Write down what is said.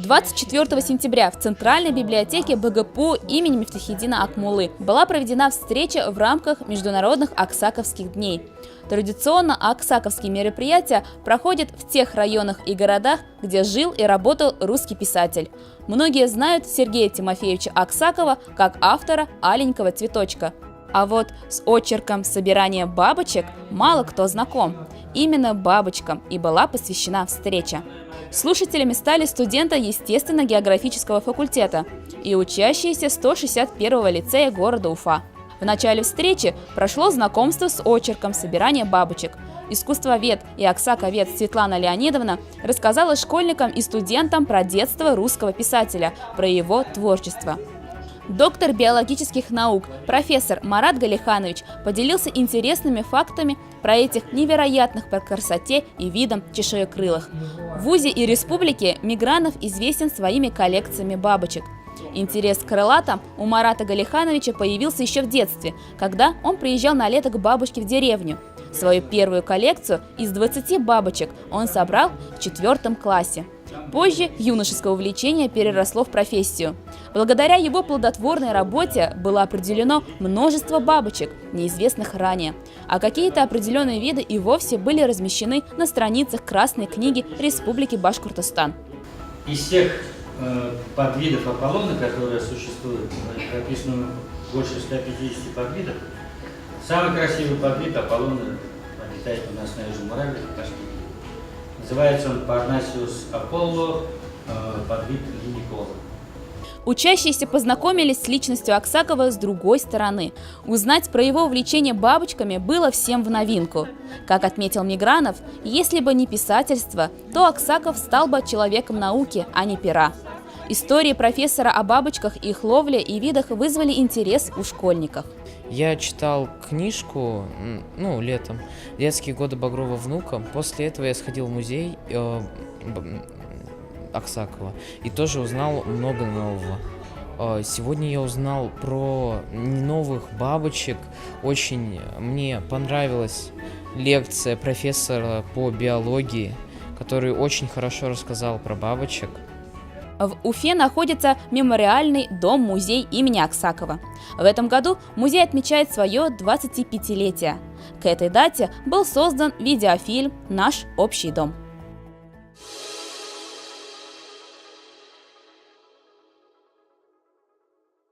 24 сентября в Центральной библиотеке БГПУ имени Мифтахиддина Акмуллы была проведена встреча в рамках Международных Аксаковских дней. Традиционно аксаковские мероприятия проходят в тех районах и городах, где жил и работал русский писатель. Многие знают Сергея Тимофеевича Аксакова как автора «Аленького цветочка». А вот с очерком «Собирание бабочек» мало кто знаком. Именно бабочкам и была посвящена встреча. Слушателями стали студенты естественно-географического факультета и учащиеся 161-го лицея города Уфа. В начале встречи прошло знакомство с очерком «Собирание бабочек». Искусствовед и аксаковед Светлана Леонидовна рассказала школьникам и студентам про детство русского писателя, про его творчество. Доктор биологических наук, профессор Марат Галиханович поделился интересными фактами про этих невероятных по красоте и видам чешуекрылых. В вузе и республике Мигранов известен своими коллекциями бабочек. Интерес к крылатам у Марата Галихановича появился еще в детстве, когда он приезжал на лето к бабушке в деревню. Свою первую коллекцию из 20 бабочек он собрал в 4 классе. Позже юношеское увлечение переросло в профессию. Благодаря его плодотворной работе было определено множество бабочек, неизвестных ранее, а какие-то определенные виды и вовсе были размещены на страницах Красной книги Республики Башкортостан. Из всех подвидов Аполлона, которые существуют, прописано больше 150 подвидов, самый красивый подвид Аполлона обитает у нас на Южном Урале, в Ташкенте. Называется он Парнасиус Аполло, подвид линикола. Учащиеся познакомились с личностью Аксакова с другой стороны. Узнать про его увлечение бабочками было всем в новинку. Как отметил Мигранов, если бы не писательство, то Аксаков стал бы человеком науки, а не пера. Истории профессора о бабочках, их ловле и видах вызвали интерес у школьников. Я читал книжку, летом, «Детские годы Багрова внука». После этого я сходил в музей Аксакова и тоже узнал много нового. Сегодня я узнал про новых бабочек. Очень мне понравилась лекция профессора по биологии, который очень хорошо рассказал про бабочек. В Уфе находится мемориальный дом-музей имени Аксакова. В этом году музей отмечает свое 25-летие. К этой дате был создан видеофильм «Наш общий дом».